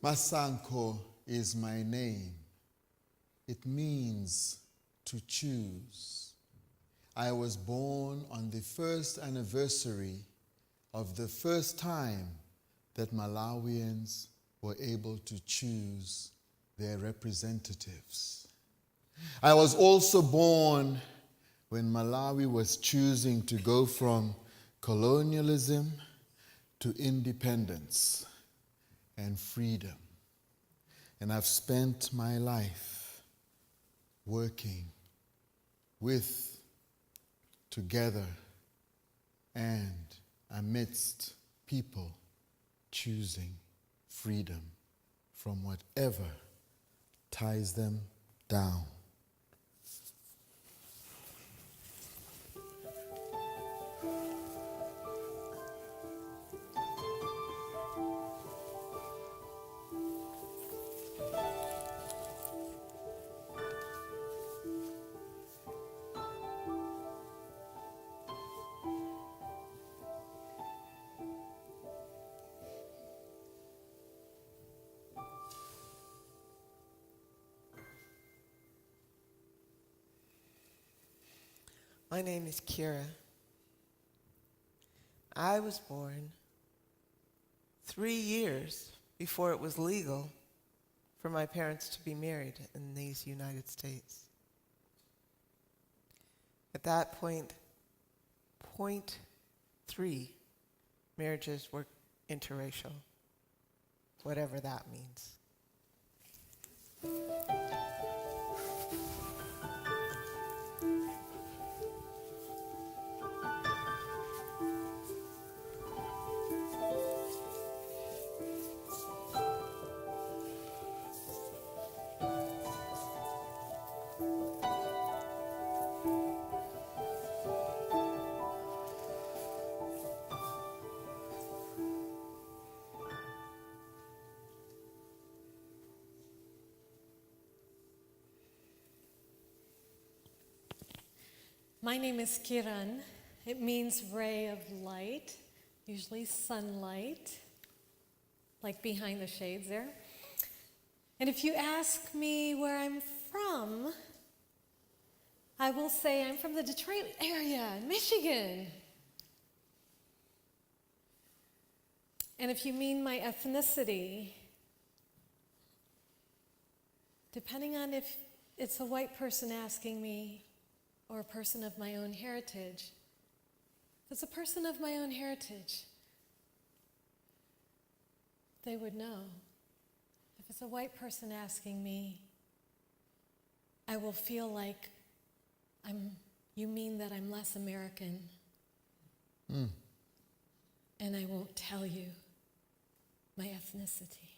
Masanko is my name. It means to choose. I was born on the first anniversary of the first time that Malawians were able to choose their representatives. I was also born when Malawi was choosing to go from colonialism to independence and freedom. And I've spent my life working with, together, and amidst people choosing freedom from whatever ties them down. My name is Kira. I was born 3 years before it was legal for my parents to be married in these United States. At that point, 0.3 marriages were interracial, whatever that means. My name is Kiran. It means ray of light, usually sunlight, like behind the shades there. And if you ask me where I'm from, I will say I'm from the Detroit area, Michigan. And if you mean my ethnicity, depending on if it's a white person asking me, or a person of my own heritage. If it's a person of my own heritage, they would know. If it's a white person asking me, I will feel like you mean that I'm less American. And I won't tell you my ethnicity.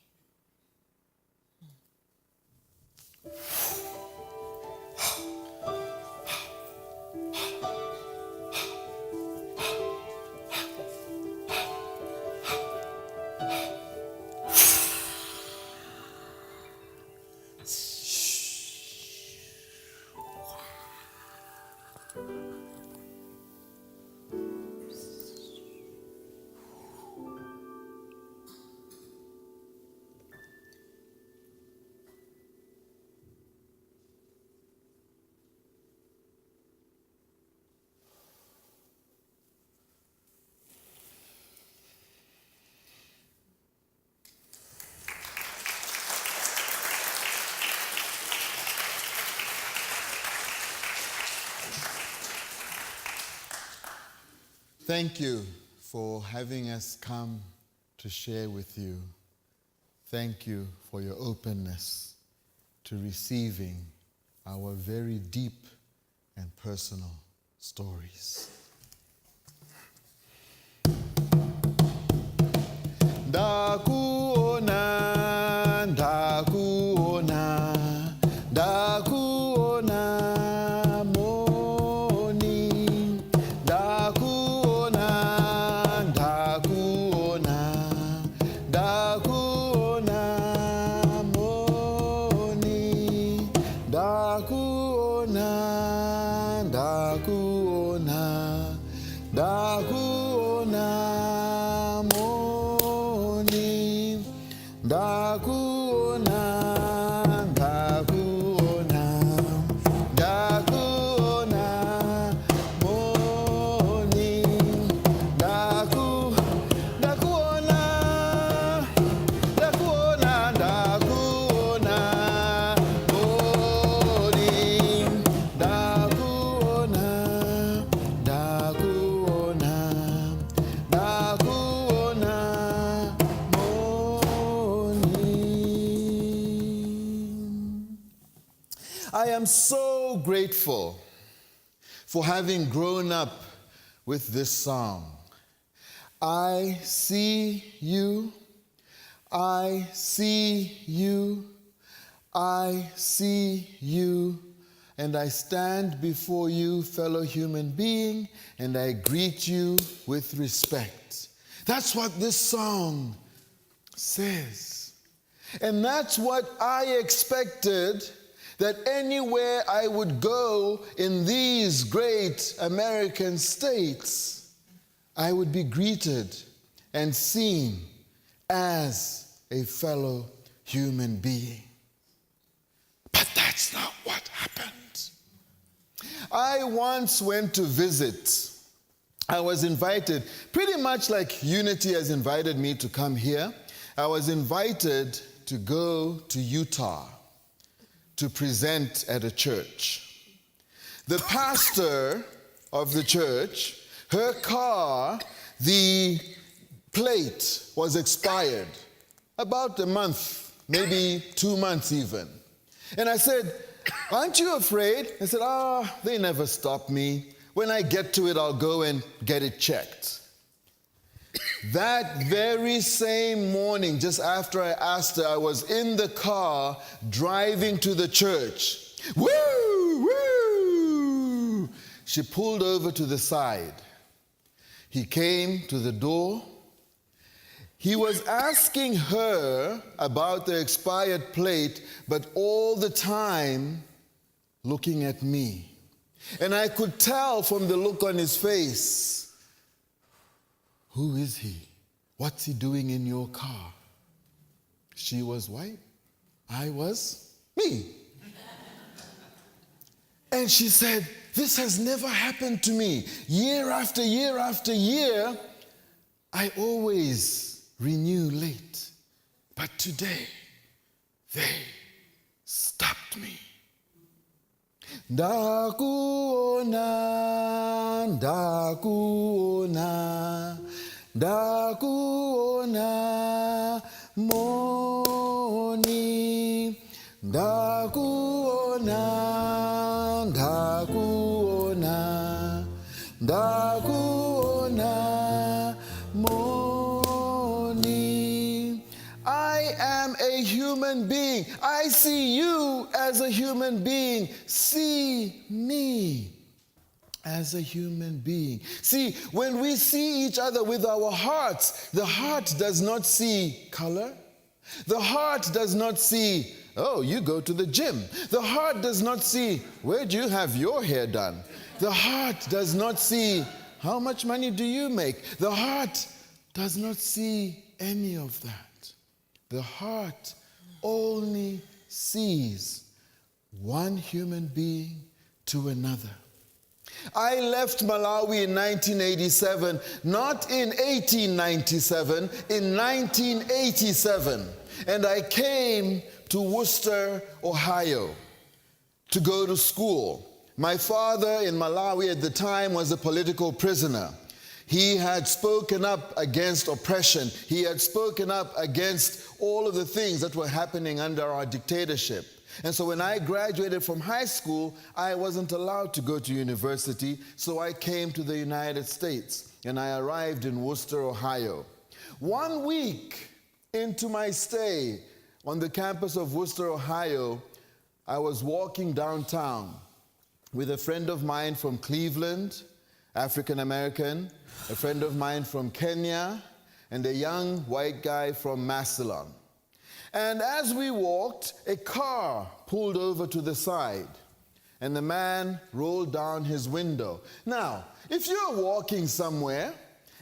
Thank you for having us come to share with you. Thank you for your openness to receiving our very deep and personal stories. Ndakuona, ndakuona, ndakuona moni, ndakuona, ndakuona, ndakuona moni, ndakuona, ndakuona, ndakuona moni. I am so grateful for having grown up with this song. I see you, I see you, I see you, and I stand before you, fellow human being, and I greet you with respect. That's what this song says. And that's what I expected, that anywhere I would go in these great American states, I would be greeted and seen as a fellow human being. But that's not what happened. I once went to visit. I was invited, pretty much like Unity has invited me to come here. I was invited to go to Utah to present at a church. The pastor of the church, her car, the plate was expired about a month, maybe 2 months even. And I said, aren't you afraid? I said, they never stop me. When I get to it, I'll go and get it checked. That very same morning, just after I asked her, I was in the car driving to the church. Woo! Woo! She pulled over to the side. He came to the door. He was asking her about the expired plate, but all the time looking at me. And I could tell from the look on his face, who is he? What's he doing in your car? She was white. I was me. And she said, this has never happened to me. Year after year after year, I always renew late. But today, they stopped me. Ndakuona, ndakuona, ndakuona, moni, ndakuona, ndakuona, ndakuona, moni. I am a human being. I see you as a human being. See me as a human being. See, when we see each other with our hearts, the heart does not see color. The heart does not see, oh, you go to the gym. The heart does not see, where do you have your hair done? The heart does not see, how much money do you make? The heart does not see any of that. The heart only sees one human being to another. I left Malawi in 1987, not in 1897, in 1987. And I came to Worcester, Ohio, to go to school. My father in Malawi at the time was a political prisoner. He had spoken up against oppression. He had spoken up against all of the things that were happening under our dictatorship. And so when I graduated from high school, I wasn't allowed to go to university, so I came to the United States, and I arrived in Worcester, Ohio. 1 week into my stay on the campus of Worcester, Ohio, I was walking downtown with a friend of mine from Cleveland, African American, a friend of mine from Kenya, and a young white guy from Massillon. And as we walked, a car pulled over to the side, and the man rolled down his window. Now, if you're walking somewhere,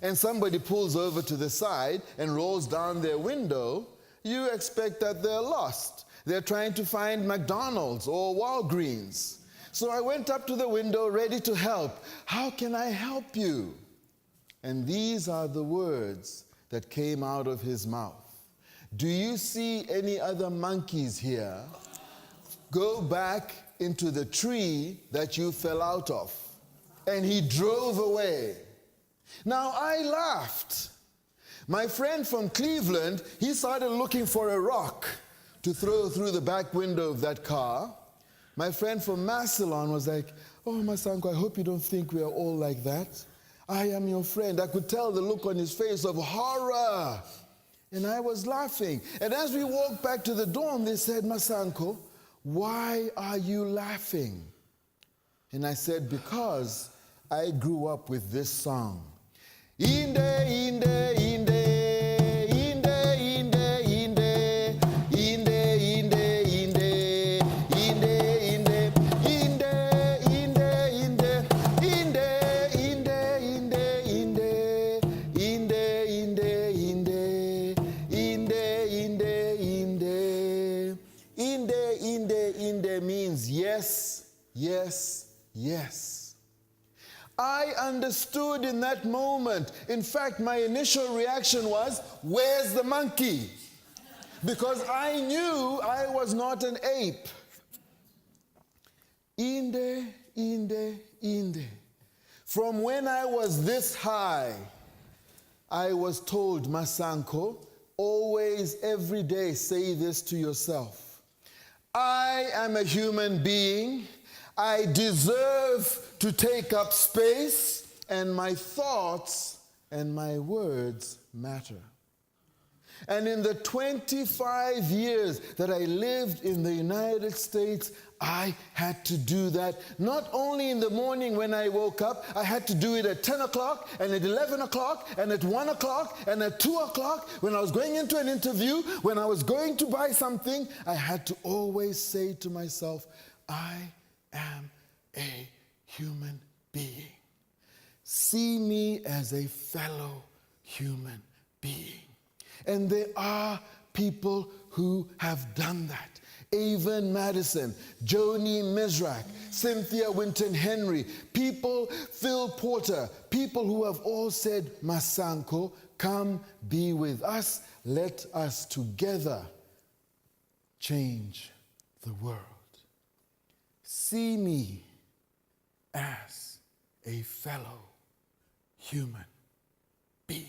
and somebody pulls over to the side and rolls down their window, you expect that they're lost. They're trying to find McDonald's or Walgreens. So I went up to the window ready to help. How can I help you? And these are the words that came out of his mouth. Do you see any other monkeys here? Go back into the tree that you fell out of. And he drove away. Now I laughed. My friend from Cleveland, he started looking for a rock to throw through the back window of that car. My friend from Massillon was like, oh, Masanko, I hope you don't think we are all like that. I am your friend. I could tell the look on his face of horror. And I was laughing. And as we walked back to the dorm, they said, Masanko, why are you laughing? And I said, because I grew up with this song. Inde, inde, inde, inde, inde, inde, inde, inde, inde, inde, inde, inde, inde, inde means yes, yes, yes. I understood in that moment. In fact, my initial reaction was, where's the monkey? Because I knew I was not an ape. Inde, inde, inde. From when I was this high, I was told, Masanko, always, every day, say this to yourself. I am a human being. I deserve to take up space, and my thoughts and my words matter. And in the 25 years that I lived in the United States, I had to do that. Not only in the morning when I woke up, I had to do it at 10 o'clock and at 11 o'clock and at 1 o'clock and at 2 o'clock. When I was going into an interview, when I was going to buy something, I had to always say to myself, I am a human being. See me as a fellow human being. And there are people who have done that. Avon Madison, Joni Mizrak, Cynthia Winton-Henry, people, Phil Porter, people who have all said, Masanko, come be with us. Let us together change the world. See me as a fellow human being.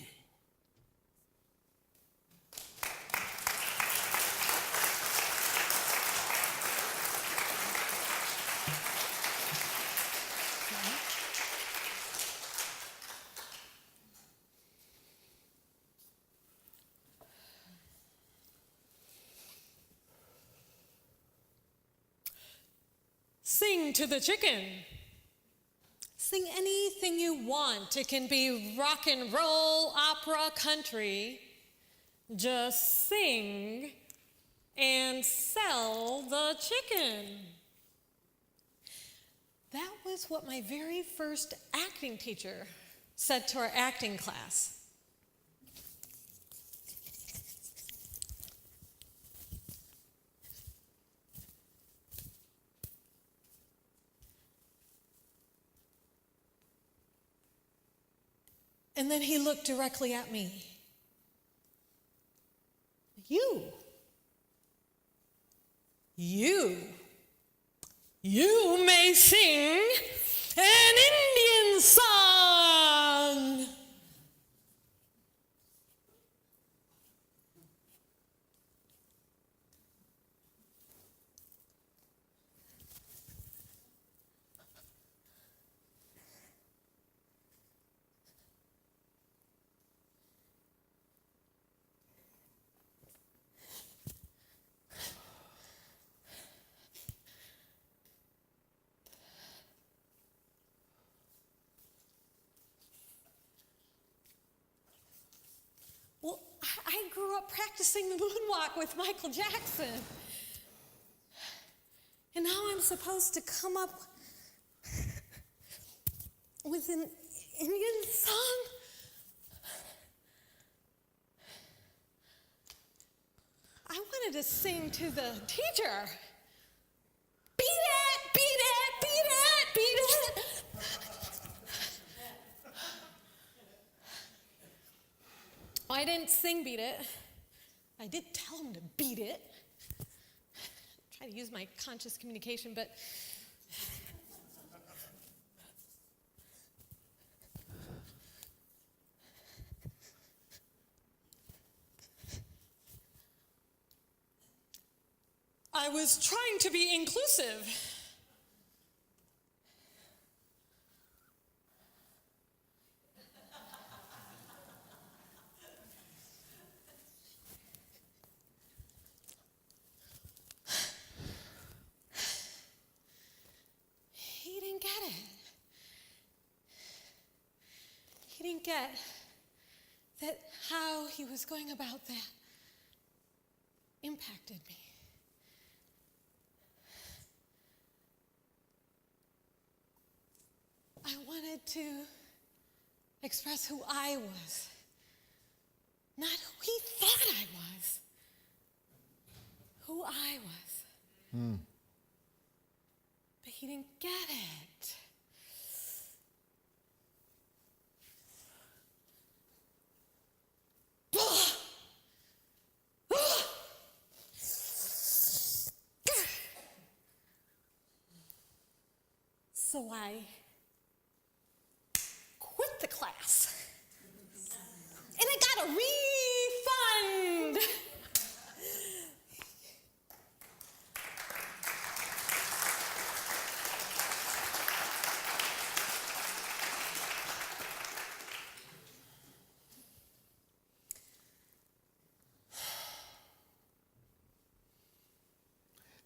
Sing to the chicken. Sing anything you want. It can be rock and roll, opera, country. Just sing and sell the chicken. That was what my very first acting teacher said to our acting class. And then he looked directly at me. You may sing an Indian song. Well, I grew up practicing the moonwalk with Michael Jackson. And now I'm supposed to come up with an Indian song? I wanted to sing to the teacher. Beat it, beat it, beat it, beat it. I didn't sing beat it. I did tell him to beat it. Try to use my conscious communication, but I was trying to be inclusive. He didn't get it. He didn't get that how he was going about that impacted me. I wanted to express who I was, not who he thought I was, who I was. But he didn't get it. So I quit the class. And I got a refund.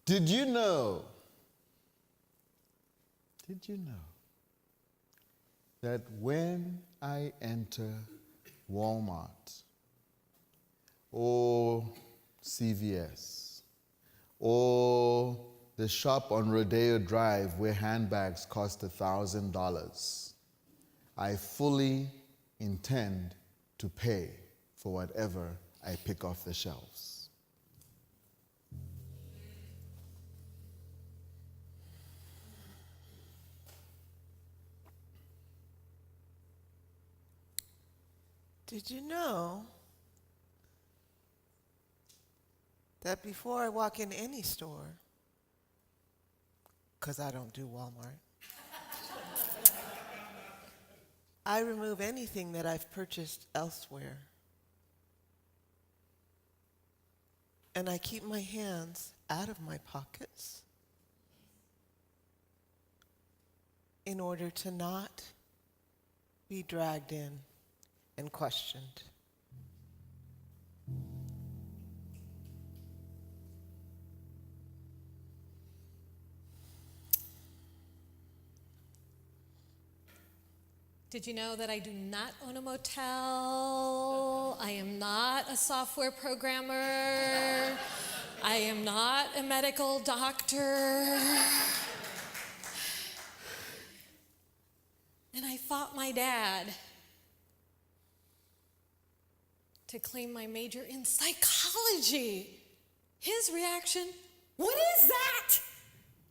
Did you know that when I enter Walmart or CVS or the shop on Rodeo Drive where handbags cost $1,000, I fully intend to pay for whatever I pick off the shelves? Did you know that before I walk in any store, because I don't do Walmart, I remove anything that I've purchased elsewhere. And I keep my hands out of my pockets in order to not be dragged in and questioned. Did you know that I do not own a motel? I am not a software programmer. I am not a medical doctor. And I fought my dad to claim my major in psychology. His reaction, what is that?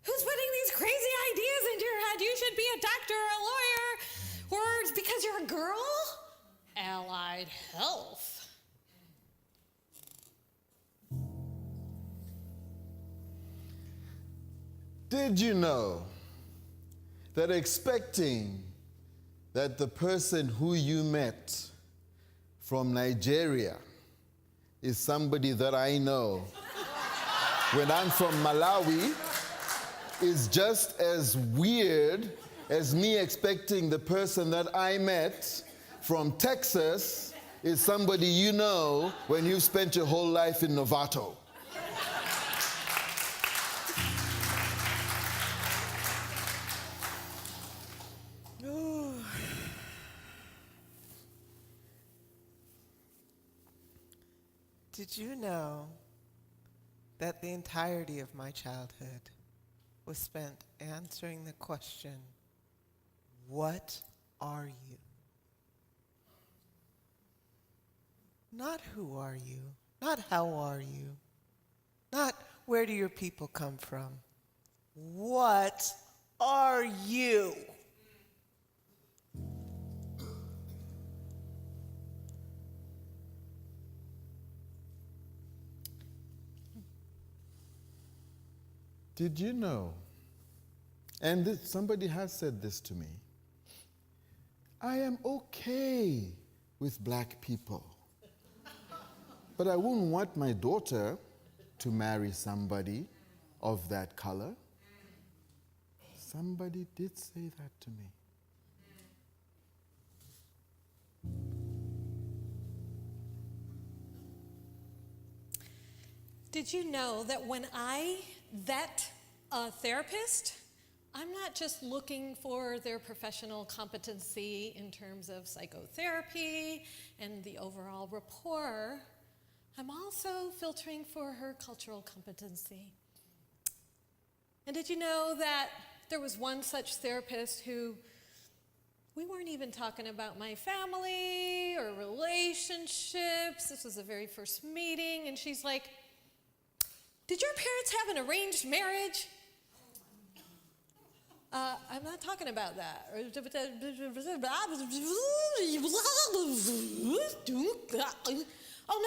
Who's putting these crazy ideas into your head? You should be a doctor or a lawyer. Or it's because you're a girl? Allied health. Did you know that expecting that the person who you met from Nigeria is somebody that I know when I'm from Malawi is just as weird as me expecting the person that I met from Texas is somebody you know when you've spent your whole life in Novato. Did you know that the entirety of my childhood was spent answering the question, what are you? Not who are you, not how are you, Not where do your people come from? What are you? Did you know, and somebody has said this to me, I am okay with black people, but I wouldn't want my daughter to marry somebody of that color. Somebody did say that to me. Did you know that when I vet a therapist, I'm not just looking for their professional competency in terms of psychotherapy and the overall rapport, I'm also filtering for her cultural competency. And did you know that there was one such therapist who we weren't even talking about my family or relationships. This was the very first meeting, and she's like, did your parents have an arranged marriage? I'm not talking about that. Oh,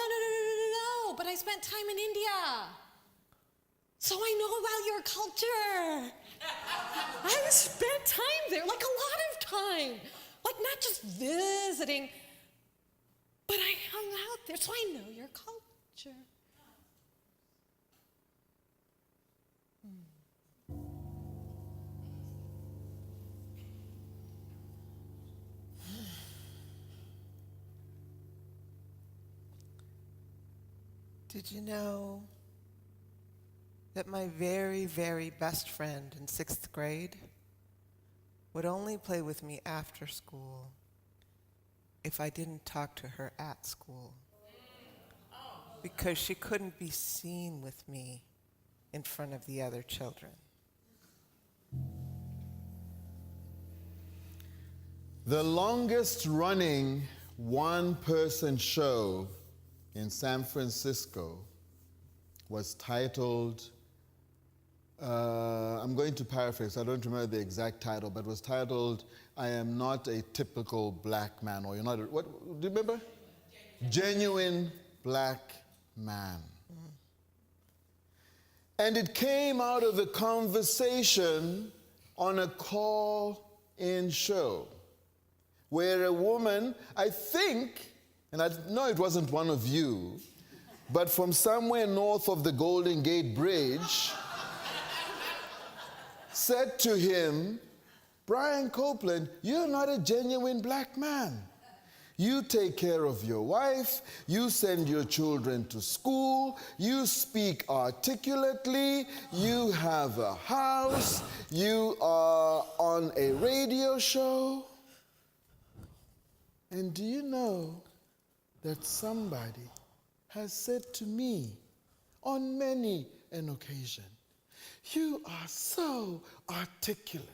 no. But I spent time in India. So I know about your culture. I spent time there, like a lot of time. Like not just visiting, but I hung out there, so I know your culture. Did you know that my very, very best friend in 6th grade would only play with me after school if I didn't talk to her at school? Because she couldn't be seen with me in front of the other children. The longest running one-person show in San Francisco was titled, I'm going to paraphrase, I don't remember the exact title, but it was titled, I Am Not a Typical Black Man, or You're Not, what, do you remember? Genuine Black Man. And it came out of a conversation on a call-in show where a woman, I think, and I know it wasn't one of you, but from somewhere north of the Golden Gate Bridge, said to him, Brian Copeland, you're not a genuine black man. You take care of your wife, you send your children to school, you speak articulately, you have a house, you are on a radio show. And do you know that somebody has said to me on many an occasion, you are so articulate.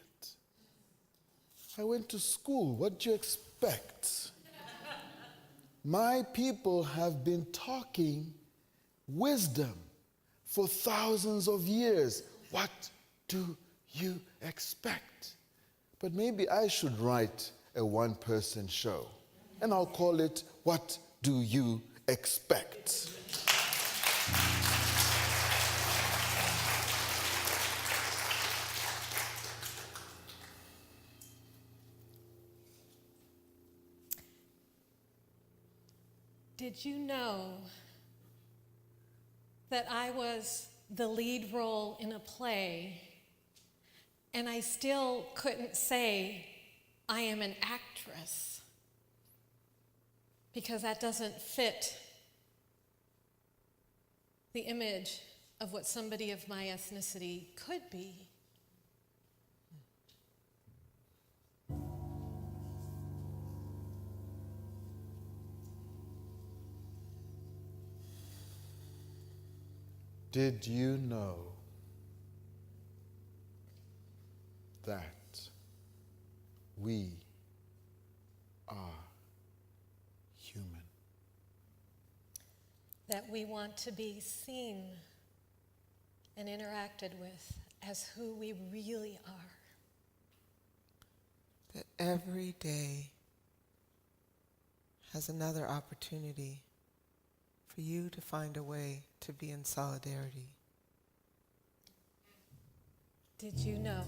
I went to school, what do you expect? My people have been talking wisdom for thousands of years. What do you expect? But maybe I should write a one-person show, and I'll call it, What Do You Expect? Did you know that I was the lead role in a play, and I still couldn't say I am an actress because that doesn't fit the image of what somebody of my ethnicity could be? Did you know that we are human? That we want to be seen and interacted with as who we really are. That every day has another opportunity for you to find a way to be in solidarity. Did you know?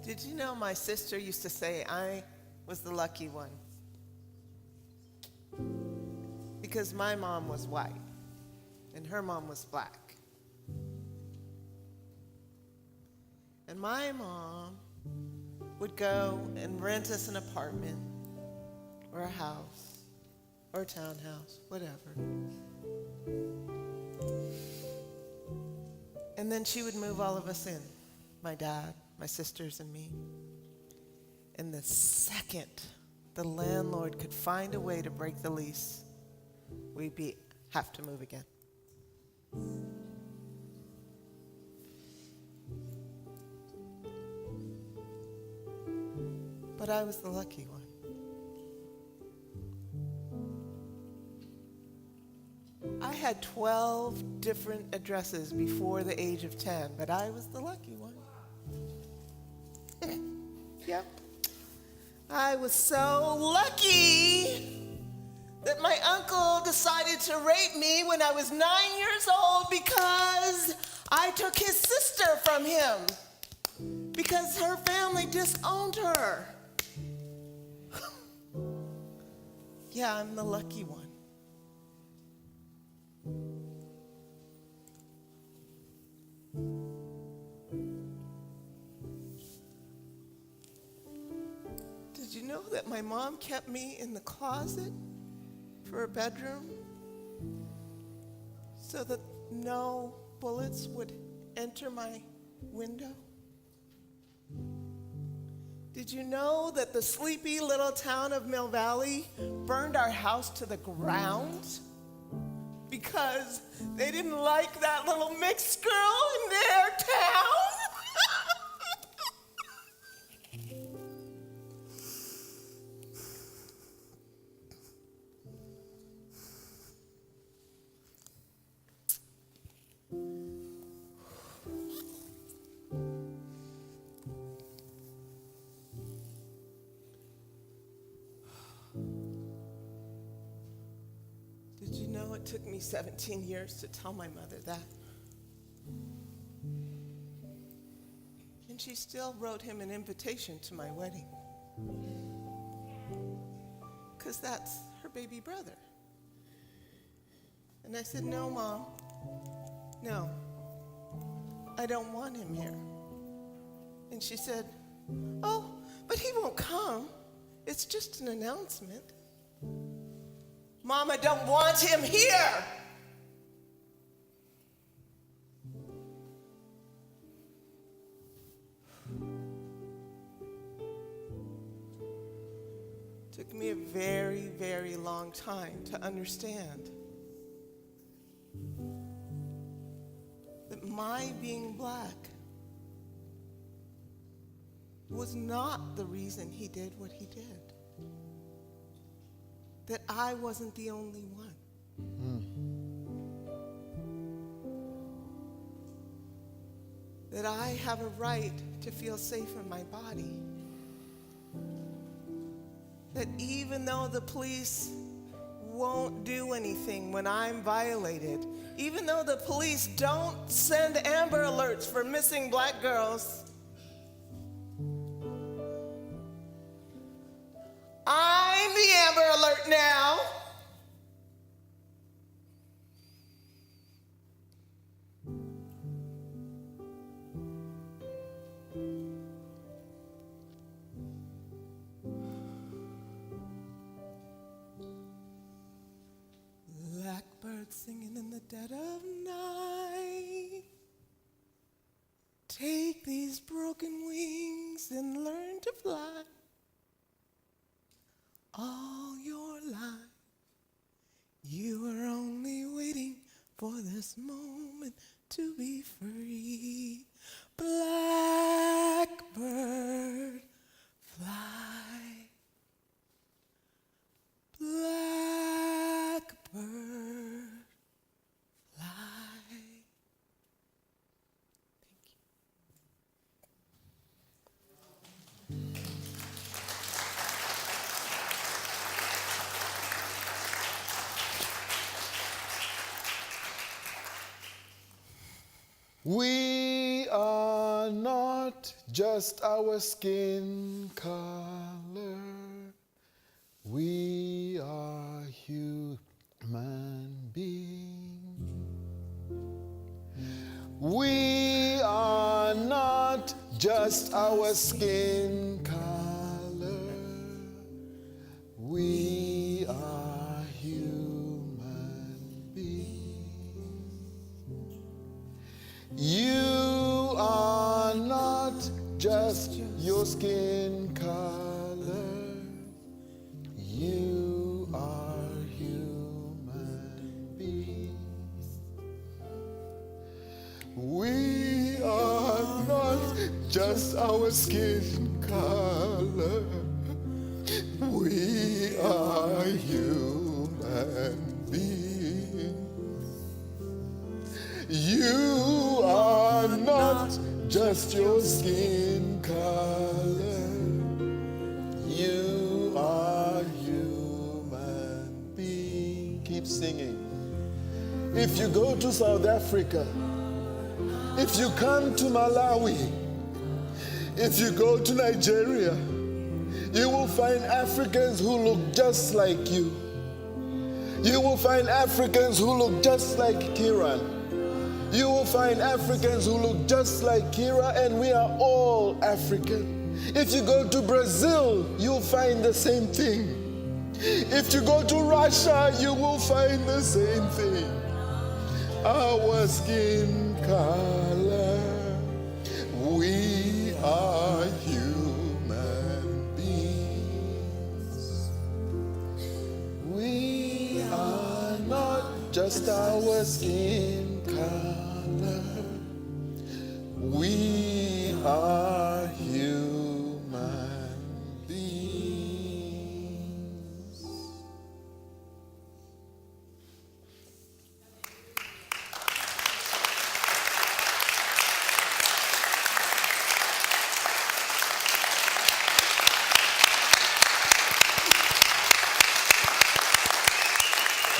Did you know my sister used to say I was the lucky one? Because my mom was white and her mom was black. And my mom would go and rent us an apartment or a house or a townhouse, whatever. And then she would move all of us in, my dad, my sisters, and me. And the second the landlord could find a way to break the lease, we'd have to move again. But I was the lucky one. I had 12 different addresses before the age of 10, but I was the lucky one. Yep. I was so lucky that my uncle decided to rape me when I was 9 years old because I took his sister from him because her family disowned her. Yeah, I'm the lucky one. Did you know that my mom kept me in the closet for a bedroom so that no bullets would enter my window? Did you know that the sleepy little town of Mill Valley burned our house to the ground because they didn't like that little mixed girl in their town? Did you know it took me 17 years to tell my mother that? And she still wrote him an invitation to my wedding. Because that's her baby brother. And I said, no, Mom. No. I don't want him here. And she said, oh, but he won't come. It's just an announcement. Mom, I don't want him here. Took me a very, very long time to understand that my being black was not the reason he did what he did. That I wasn't the only one. That I have a right to feel safe in my body. That even though the police won't do anything when I'm violated, even though the police don't send Amber Alerts for missing black girls, I'm the Amber Alert now. this moment to be free. Blackbird, fly. Blackbird, fly. We are not just our skin color. We are human beings. We are not just our skin color. We are human beings. You are not just your skin color. You are human beings. We are not just our skin color. We are human beings. You are not just your skin color. You are human being. Keep singing. If you go to South Africa, if you come to Malawi, if you go to Nigeria, you will find Africans who look just like you. You will find Africans who look just like Kiran. You will find Africans who look just like Kira, and we are all African. If you go to Brazil, you'll find the same thing. If you go to Russia, you will find the same thing. Our skin color, we are human beings. We are not just our skin color. We are human beings.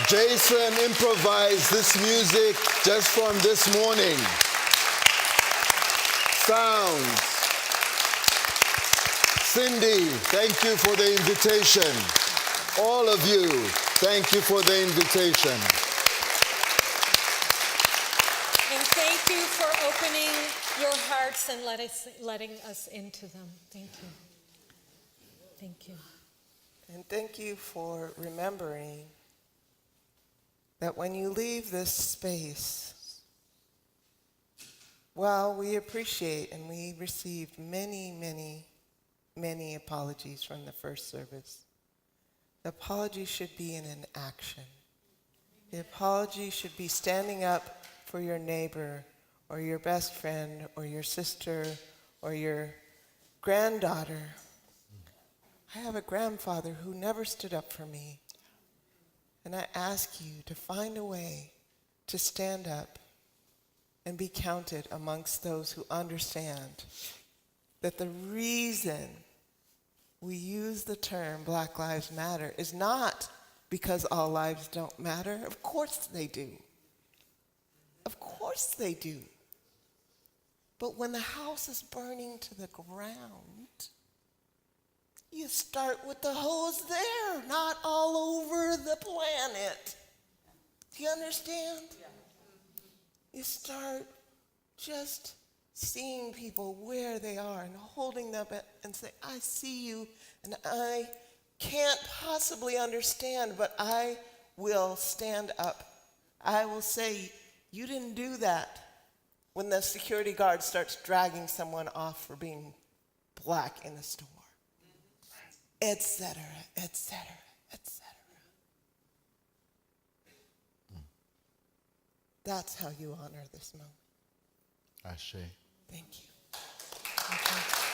Jason improvised this music just from this morning. Sounds. Cindy, thank you for the invitation. All of you, thank you for the invitation. And thank you for opening your hearts and letting us into them. Thank you. Thank you. And thank you for remembering that when you leave this space, well, we appreciate and we received many, many, many apologies from the first service. The apology should be in an action. The apology should be standing up for your neighbor or your best friend or your sister or your granddaughter. I have a grandfather who never stood up for me. And I ask you to find a way to stand up and be counted amongst those who understand that the reason we use the term Black Lives Matter is not because all lives don't matter. Of course they do. Of course they do. But when the house is burning to the ground, you start with the hose there, not all over the planet. Do you understand? Yeah. You start just seeing people where they are and holding them and say, I see you and I can't possibly understand, but I will stand up. I will say, you didn't do that, when the security guard starts dragging someone off for being black in the store, etc., etc., etc. That's how you honor this moment. Ashe. Thank you. Okay.